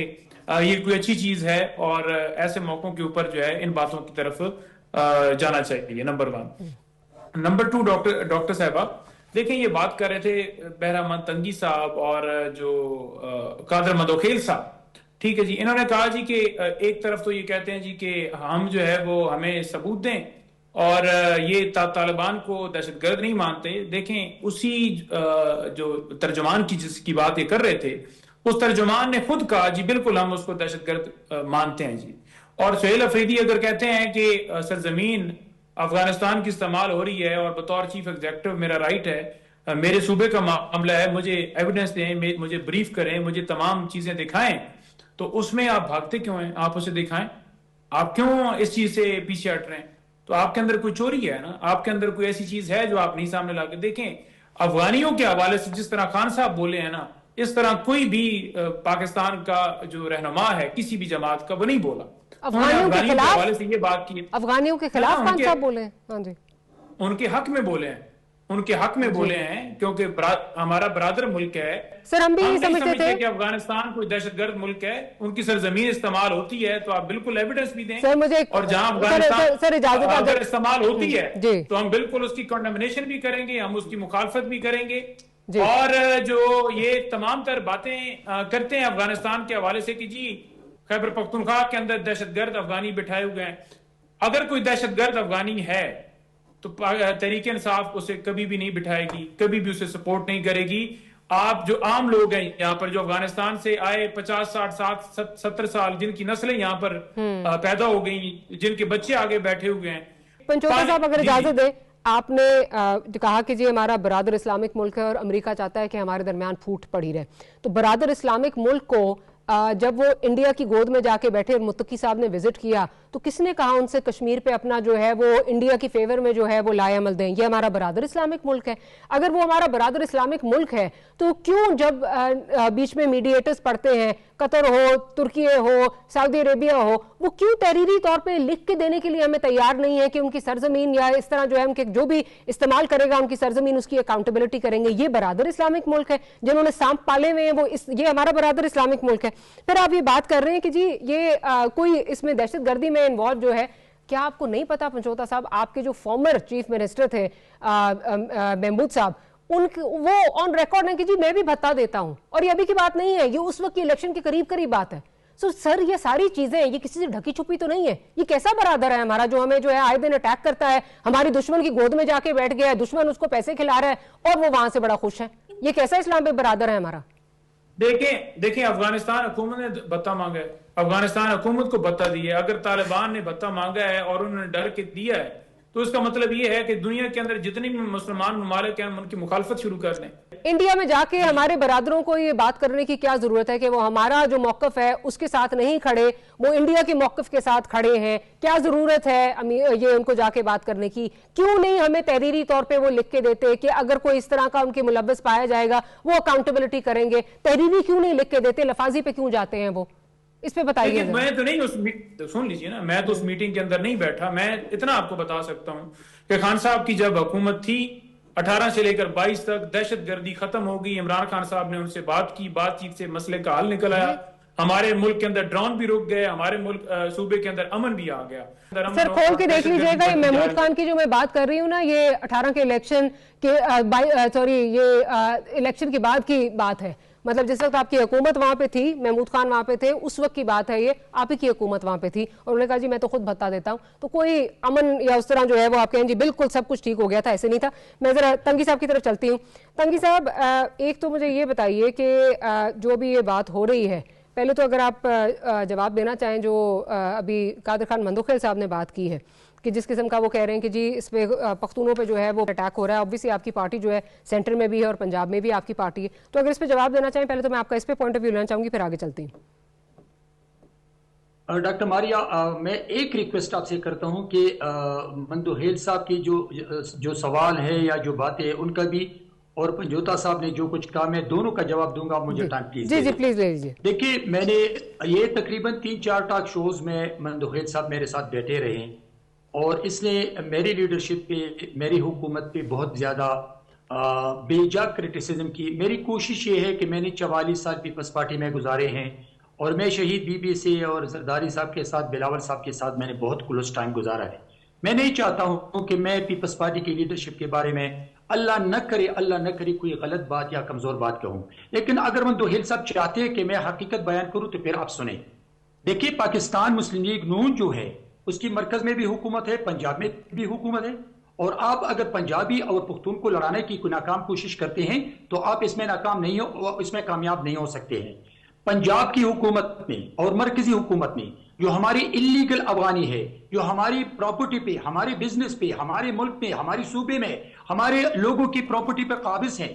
ये कोई अच्छी चीज है और ऐसे मौकों के ऊपर जो है इन बातों की तरफ जाना चाहिए। नंबर 1। नंबर 2, डॉक्टर साहबा देखिए, ये बात कर रहे थे बहरामंद तंगी साहब और जो कादर मदोखेल साहब, ठीक है जी, इन्होंने कहा जी कि एक तरफ तो ये कहते हैं जी कि हम जो है वो हमें सबूत दें और ये तालिबान को दहशतगर्द नहीं मानते। देखें, उसी जो तर्जुमान की जिसकी बात ये कर रहे थे, उस तर्जुमान ने खुद कहा जी बिल्कुल हम उसको दहशतगर्द मानते हैं जी। और सुहेल अफरीदी अगर कहते हैं कि सरजमीन अफगानिस्तान की इस्तेमाल हो रही है और बतौर चीफ एग्जीक्यूटिव मेरा राइट है, मेरे सूबे का मामला है, मुझे एविडेंस दें, मुझे ब्रीफ करें, मुझे तमाम चीजें दिखाएं, तो उसमें आप भागते क्यों हैं? आप उसे दिखाएं। आप क्यों इस चीज से पीछे हट रहे हैं? तो आपके अंदर कोई चोरी है ना, आपके अंदर कोई ऐसी चीज है जो आप नहीं सामने लाके देखें। अफगानियों के हवाले से जिस तरह खान साहब बोले हैं ना, इस तरह कोई भी पाकिस्तान का जो रहनुमा है किसी भी जमात का, वो नहीं बोला। अफगानियों के खिलाफ हवाले से ये बात की, अफगानियों के खिलाफ खान साहब बोले? हाँ जी, उनके हक में बोले हैं, उनके हक में बोले हैं, क्योंकि हमारा बरादर मुल्क है। सर, हम भी समझते थे कि अफगानिस्तान कोई दहशतगर्द मुल्क है, उनकी सरजमीन इस्तेमाल होती है, तो आप बिल्कुल एविडेंस भी दें। सर मुझे, और जहां अफगानिस्तान सर इजाजत अगर इस्तेमाल होती है जी, तो हम बिल्कुल उसकी कंडेमनेशन भी करेंगे, हम उसकी मुखालफत भी करेंगे। और जो ये तमाम तर बातें करते हैं अफगानिस्तान के हवाले से कि जी खैबर पख्तूनख्वा के अंदर दहशतगर्द अफगानी बिठाए हुए हैं, अगर कोई दहशतगर्द अफगानी है तो तहरीक इंसाफ उसे कभी भी नहीं बिठाएगी, कभी भी उसे सपोर्ट नहीं करेगी। आप जो आम लोग हैं यहाँ पर, जो अफगानिस्तान से आए 50, 60, 70 साल, जिनकी नस्लें यहाँ पर पैदा हो गई, जिनके बच्चे आगे बैठे हुए हैं। पंचोता साहब अगर इजाजत दे, आपने कहा कि जी हमारा बरादर इस्लामिक मुल्क है और अमेरिका चाहता है कि हमारे दरमियान फूट पड़ी रहे, तो बरादर इस्लामिक मुल्क को जब वो इंडिया की गोद में जाके बैठे और मुत्तकी साहब ने विजिट किया, तो किसने कहा उनसे कश्मीर पे अपना जो है वो इंडिया की फेवर में जो है वो लाए अमल दें? ये हमारा बरादर इस्लामिक मुल्क है। अगर वो हमारा बरादर इस्लामिक मुल्क है तो क्यों जब बीच में मीडिएटर्स पड़ते हैं, कतर हो, तुर्की हो, सऊदी अरेबिया हो, वो क्यों तहरीरी तौर पे लिख के देने के लिए हमें तैयार नहीं है कि उनकी सरजमीन या इस तरह जो है उनके जो भी इस्तेमाल करेगा उनकी सरजमीन उसकी अकाउंटेबिलिटी करेंगे? ये बरादर इस्लामिक मुल्क है, जिन्होंने सांप पाले हुए हैं वो ये हमारा बरादर इस्लामिक मुल्क है। फिर आप ये बात कर रहे हैं कि जी ये कोई इसमें दहशतगर्दी में इन्वॉल्व जो है, क्या आपको नहीं पता पंचोता साहब, आपके जो फॉर्मर चीफ मिनिस्टर थे महमूद साहब, वो ऑन रिकॉर्ड है कि जी मैं भी भत्ता देता हूं, और ये अभी की बात नहीं है, ये उस वक्त की इलेक्शन के करीब करीब बात है। सो सर ये सारी चीजें ये किसी से ढकी छुपी तो नहीं है। ये कैसा बरादर है हमारा जो हमें जो है आए दिन अटैक करता है, हमारी दुश्मन की गोद में जाके बैठ गया है, दुश्मन उसको पैसे खिला रहा है और वो वहां से बड़ा खुश है? ये कैसा इस्लाम पे बरादर है हमारा? देखें अफगानिस्तान हुकूमत ने भत्ता मांगा है, अफगानिस्तान हुकूमत को भत्ता दिया है। अगर तालिबान ने भत्ता मांगा है और उन्होंने डर के दिया है, तो इसका मतलब ये है कि दुनिया के अंदर जितनी भी मुसलमान ममालिक हैं उनकी मुखालफत शुरू कर दें। इंडिया में जाके हमारे बरादरों को ये बात करने की क्या जरूरत है कि वो हमारा जो मौकफ है उसके साथ नहीं खड़े, वो इंडिया के मौकफ के साथ खड़े हैं? क्या जरूरत है ये उनको जाके बात करने की? क्यों नहीं हमें तहरीरी तौर पे वो लिख के देते कि अगर कोई इस तरह का उनके मुलव्वस पाया जाएगा वो अकाउंटेबिलिटी करेंगे? तहरीरी क्यों नहीं लिख के देते, लफाजी पे क्यों जाते हैं वो? इस पे बताइए। मैं तो नहीं सुन लीजिए ना, मैं तो उस मीटिंग के अंदर नहीं बैठा। मैं इतना आपको बता सकता हूं कि खान साहब की जब हुकूमत थी 18 से लेकर 22 तक दहशतगर्दी खत्म हो गई। इमरान खान साहब ने उनसे बात की, बातचीत से मसले का हल निकल आया। हमारे मुल्क के अंदर ड्रोन भी रुक गए, हमारे मुल्क सूबे के अंदर अमन भी आ गया। सर खोल के देख लीजिएगा, ये महमूद खान की जो मैं बात कर रही हूँ ना, ये 18 के इलेक्शन के इलेक्शन के बाद की बात है। मतलब जिस वक्त आपकी हुकूमत वहां पे थी, महमूद खान वहां पे थे, उस वक्त की बात है ये। आप ही की हुकूमत वहां पे थी और उन्होंने कहा जी मैं तो खुद भत्ता देता हूं, तो कोई अमन या उस तरह जो है वो आप कहें जी बिल्कुल सब कुछ ठीक हो गया था, ऐसे नहीं था। मैं जरा तंगी साहब की तरफ चलती हूँ। तंगी साहब, एक तो मुझे ये बताइए कि जो भी ये बात हो रही है, पहले तो अगर आप जवाब देना चाहें जो अभी कादिर खान मंदोखेल साहब ने बात की है कि जिस किस्म का वो कह रहे हैं कि जी इस पे पख्तूनों पे जो है वो अटैक हो रहा है। ऑब्वियसली आपकी पार्टी जो है सेंटर में भी है और पंजाब में भी आपकी पार्टी है, तो अगर इस पे जवाब देना चाहें पहले तो मैं आपका इस पे पॉइंट ऑफ व्यू लेना चाहूंगी, फिर आगे चलती हूँ। डॉक्टर मारिया, मैं एक रिक्वेस्ट आपसे करता हूं कि मंदोखेल साहब की जो सवाल है या जो बातें हैं उनका भी, और पंजोता साहब ने जो कुछ कहा, मैं दोनों का जवाब दूंगा। मुझे टाइम प्लीज जी प्लीज ले लीजिए। देखिए, मैंने ये तकरीबन 3-4 टॉक शोज में मंदोखेल साहब मेरे साथ बैठे रहे और इसने मेरी लीडरशिप पे, मेरी हुकूमत पे बहुत ज्यादा बेजा क्रिटिसिज्म की। मेरी कोशिश ये है कि मैंने 44 साल पीपल्स पार्टी में गुजारे हैं और मैं शहीद बीबी से और जरदारी साहब के साथ, बिलावल साहब के साथ मैंने बहुत क्लोज टाइम गुजारा है। मैं नहीं चाहता हूं कि मैं पीपल्स पार्टी की लीडरशिप के बारे में अल्लाह न करे कोई गलत बात या कमजोर बात कहूं, लेकिन अगर मंदोखेल साहब चाहते हैं कि मैं हकीकत बयान करूं तो फिर आप सुने। देखिए, पाकिस्तान मुस्लिम लीग नून जो है उसकी मरकज में भी हुकूमत है, पंजाब में भी हुकूमत है, और आप अगर पंजाबी और पुख्तून को लड़ाने की नाकाम कोशिश करते हैं तो आप इसमें नाकाम नहीं हो, इसमें कामयाब नहीं हो सकते हैं। पंजाब की हुकूमत में और मरकजी हुकूमत में जो हमारी इलीगल अफगानी है, जो हमारी प्रॉपर्टी पे, हमारे बिजनेस पे, हमारे मुल्क में, हमारे सूबे में हमारे लोगों की प्रॉपर्टी पे काबिज है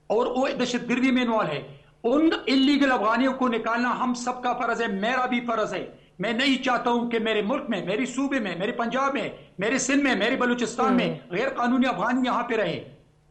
और वो दहशतगर्दी में इन्वॉल्व है, उन इलीगल अफगानियों को निकालना हम सबका फर्ज है, मेरा भी फर्ज है। मैं नहीं चाहता हूं कि मेरे मुल्क में, मेरे सूबे में, मेरे पंजाब में, मेरे सिंध में, मेरे बलूचिस्तान में गैर कानूनी अफगानी यहां पे रहे,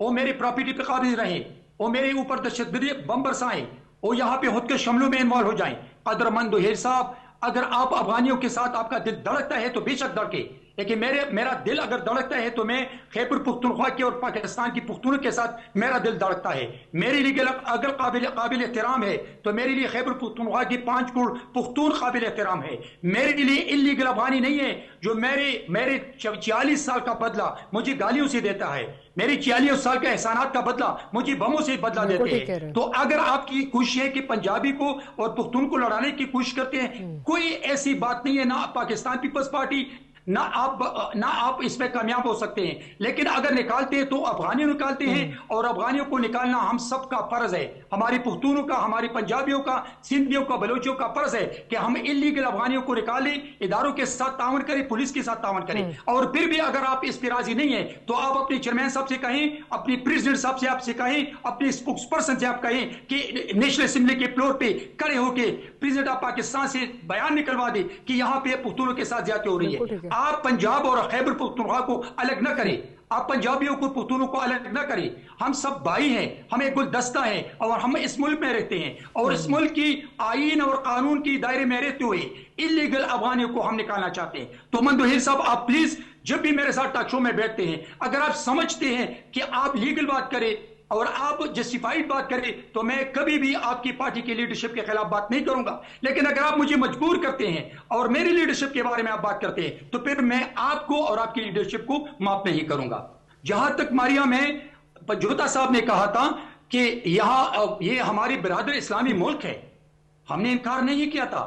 वो मेरी प्रॉपर्टी पे काबिज रहे, वो मेरे ऊपर दहशतगर्दी बम बरसाएं, वो यहाँ पे खुद के शमलों में इन्वॉल्व हो जाएं। कदरमंद मंदोखेल साहब, अगर आप अफगानियों के साथ आपका दिल धड़कता है तो बेशक धड़के, लेकिन मेरा दिल अगर धड़कता है तो मैं खैबर पुख्तूनख्वा के और पाकिस्तान की पुख्तूनों के साथ मेरा दिल धड़कता है। मेरे लिए अगर काबिल एहतराम है तो मेरे लिए खैबर पुख्तूनख्वा की 5 करोड़ पुख्तून काबिल एहतराम है। मेरे लिए इलीगल अफगानी नहीं है जो मेरे 40 साल का बदला मुझे गालियों से देता है, मेरे 40 साल के एहसानात का बदला मुझे बमों से बदला देते हैं। तो अगर आपकी कोशिश है कि पंजाबी को और पुख्तून को लड़ाने की कोशिश करते हैं, कोई ऐसी बात नहीं है। ना पाकिस्तान पीपल्स पार्टी, ना आप इसमें कामयाब हो सकते हैं, लेकिन अगर निकालते हैं तो अफगानियों निकालते हैं और अफगानियों को निकालना हम सबका फर्ज है। हमारी पुख्तूनों का, हमारी पंजाबियों का, सिंधियों का, बलोचियों का फर्ज है कि हम इलीगल अफगानियों को निकालें, इदारों के साथ तावन करें, पुलिस के साथ तावन करें। और फिर भी अगर आप इस पर राजी नहीं है तो आप अपने चेयरमैन साहब से कहें, अपनी प्रेसिडेंट साहब से आपसे कहें, अपने स्पोक्स पर्सन से आप कहें कि नेशनल असेंबली के फ्लोर पे खड़े होकर प्रेसिडेंट ऑफ पाकिस्तान से बयान निकलवा दे कि यहां पे पुख्तूनों के साथ ज्यादती हो रही है। आप पंजाब और खैबर पुख्तूनख्वा को अलग न करें, आप पंजाबियों को, पुख्तूनों को अलग न करें। हम सब भाई हैं, हम एक गुलदस्ता है और हम इस मुल्क में रहते हैं और इस मुल्क की आईन और कानून की दायरे में रहते हुए इलीगल अफगानियों को हम निकालना चाहते हैं। तो मंदोखेल साहब, आप प्लीज जब भी मेरे साथ टॉक शो में बैठते हैं, अगर आप समझते हैं कि आप लीगल बात करें और आप जस्टिफाइड बात करें तो मैं कभी भी आपकी पार्टी की लीडरशिप के खिलाफ बात नहीं करूंगा। लेकिन अगर आप मुझे मजबूर करते हैं और मेरी लीडरशिप के बारे में आप बात करते हैं तो फिर मैं आपको और आपकी लीडरशिप को माफ नहीं करूंगा। जहां तक मारिया में पंजोता साहब ने कहा था कि ये हमारी बिरादर इस्लामी मुल्क है, हमने इनकार नहीं किया था।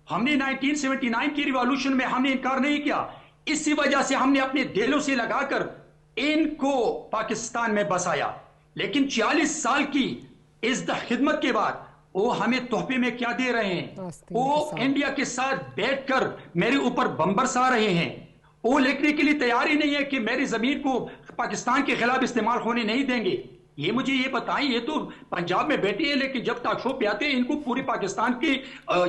हमने 1979 की रिवॉल्यूशन में हमने इनकार नहीं किया। इसी वजह से हमने अपने दिलों से लगाकर इनको पाकिस्तान में बसाया। लेकिन 40 साल की इस खिदमत के बाद वो हमें तोहफे में क्या दे रहे हैं? वो इंडिया के साथ बैठकर मेरे ऊपर बम बरसा रहे हैं। वो लिखने के लिए तैयार ही नहीं है कि मेरी जमीन को पाकिस्तान के खिलाफ इस्तेमाल होने नहीं देंगे। ये मुझे ये बताएं, ये तो पंजाब में बैठे हैं लेकिन जब टॉक शो पे आते हैं इनको पूरी पाकिस्तान की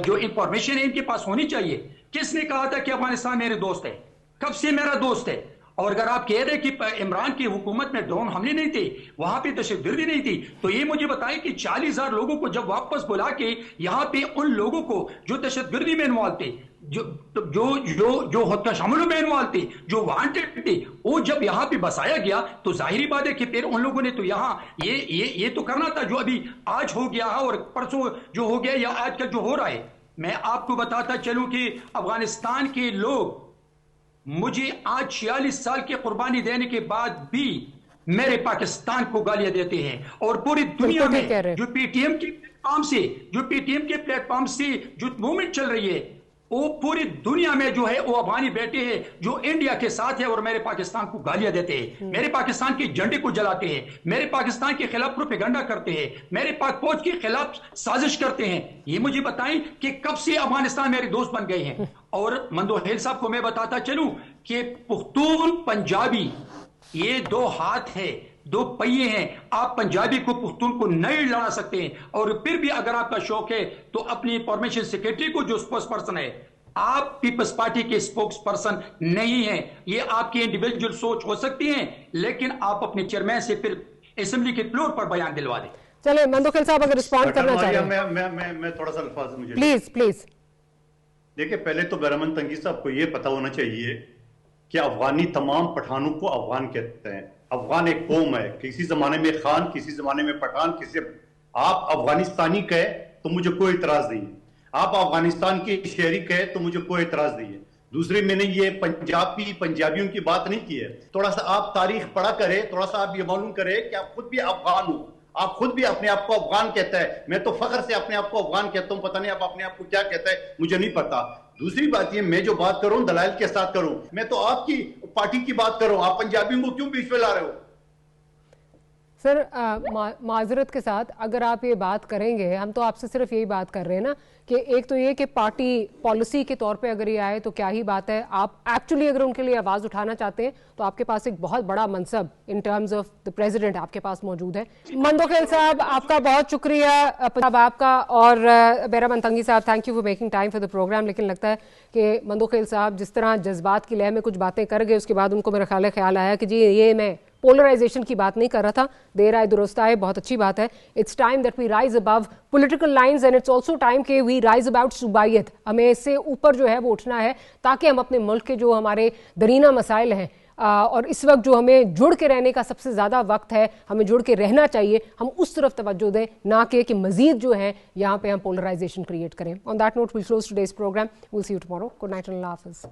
जो इंफॉर्मेशन है इनके पास होनी चाहिए। किसने कहा था कि अफगानिस्तान मेरे दोस्त है? कब से मेरा दोस्त है? और अगर आप कह रहे हैं कि इमरान की हुकूमत में ड्रोन हमले नहीं थे, वहां पे दहशतगर्दी नहीं थी, तो ये मुझे बताएं कि 40,000 लोगों को जब वापस बुला के यहाँ पे उन लोगों को जो दहशतगर्दी में इन्वॉल्व थे, जो हत्याशामलों में इन्वॉल्व थे, जो वांटेड थे, वो जब यहाँ पे बसाया गया तो जाहिर बात है कि फिर उन लोगों ने तो यहाँ ये तो करना था जो अभी आज हो गया है और परसों जो हो गया या आजकल जो हो रहा है। मैं आपको बताता चलूं कि अफगानिस्तान के लोग मुझे आज 46 साल की कुर्बानी देने के बाद भी मेरे पाकिस्तान को गालियां देते हैं और पूरी दुनिया में जो पीटीएम के प्लेटफॉर्म से जो मूवमेंट चल रही है वो पूरी दुनिया में जो है वो अफगानी बैठे हैं जो इंडिया के साथ है और मेरे पाकिस्तान को गालियां देते हैं, मेरे पाकिस्तान के झंडे को जलाते हैं, मेरे पाकिस्तान के खिलाफ प्रोपेगेंडा करते हैं, मेरे पाक फौज के खिलाफ साजिश करते हैं। ये मुझे बताएं कि कब से अफगानिस्तान मेरे दोस्त बन गए हैं। और मंदोहेल साहब को मैं बताता चलूं कि पुख्तून पंजाबी ये दो हाथ है, दो पहिए हैं। आप पंजाबी को पुख्तून को नहीं लड़ा सकते हैं। और फिर भी अगर आपका शौक है तो अपनी इंफॉर्मेशन सेक्रेटरी को जो स्पोक्स पर्सन है, आप पीपल्स पार्टी के स्पोक्स पर्सन नहीं है। ये आपकी इंडिविजुअल सोच हो सकती है लेकिन आप अपने चेयरमैन से फिर असेंबली के फ्लोर पर बयान दिलवा दें। चले मंदोखेल साहब अगर रिस्पॉन्ड करना चाह रहे हैं। मैं थोड़ा सा अल्फाज मुझे प्लीज। देखिए पहले तो बैरमन तंगी साहब को यह पता होना चाहिए कि अफगानी तमाम पठानों को अफगान कहते हैं। अफगान एक कौम है, किसी जमाने में खान, किसी जमाने में पठान, आप अफगानिस्तानी कहे तो मुझे कोई इतराज नहीं है, आप अफगानिस्तान के शहरी कहे तो मुझे कोई इतराज नहीं है। दूसरी मैंने ये पंजाबियों की बात नहीं की है। थोड़ा सा आप तारीख पढ़ा करे, थोड़ा सा आप ये मालूम करे कि आप खुद भी अफगान हो, आप खुद भी अपने आप को अफगान कहता है। मैं तो फख्र से अपने आप को अफगान कहता हूं, पता नहीं आप अपने आप को क्या कहता है मुझे नहीं पता। दूसरी बात ये, मैं जो बात करूं दलाइल के साथ करूं, मैं तो आपकी पार्टी की बात करूं, आप पंजाबियों को क्यों बीच में ला रहे हो? सर माजरत के साथ अगर आप ये बात करेंगे, हम तो आपसे सिर्फ यही बात कर रहे हैं ना कि एक तो ये कि पार्टी पॉलिसी के तौर पे अगर ये आए तो क्या ही बात है, आप एक्चुअली अगर उनके लिए आवाज उठाना चाहते हैं तो आपके पास एक बहुत बड़ा मनसब in terms of the president आपके पास मौजूद है। मंदोखेल साहब आपका बहुत शुक्रिया, आपका, और बैरमन तंगी साहब thank you for making time for the programme. लेकिन लगता है कि मंदोखेल साहब जिस तरह जज्बात की लय में कुछ बातें कर गए उसके बाद उनको मेरा ख्याल आया कि जी ये मैं पोलराइजेशन की बात नहीं कर रहा था, देर आए दुरुस्त आए, बहुत अच्छी बात है। It's time that we rise above political lines and it's also time के वी राइज अबाउट सूबाइयत। हमें इससे ऊपर जो है वो उठना है ताकि हम अपने मुल्क के जो हमारे दरीना मसाइल हैं और इस वक्त जो हमें जुड़ के रहने का सबसे ज़्यादा वक्त है, हमें जुड़ के रहना चाहिए, हम उस तरफ तवज्जो दें ना कि मजीद जो है यहाँ पे हम पोलराइजेशन क्रिएट करें। On that note we close today's program. Will see you tomorrow. Good night and अल्लाह हाफिज़।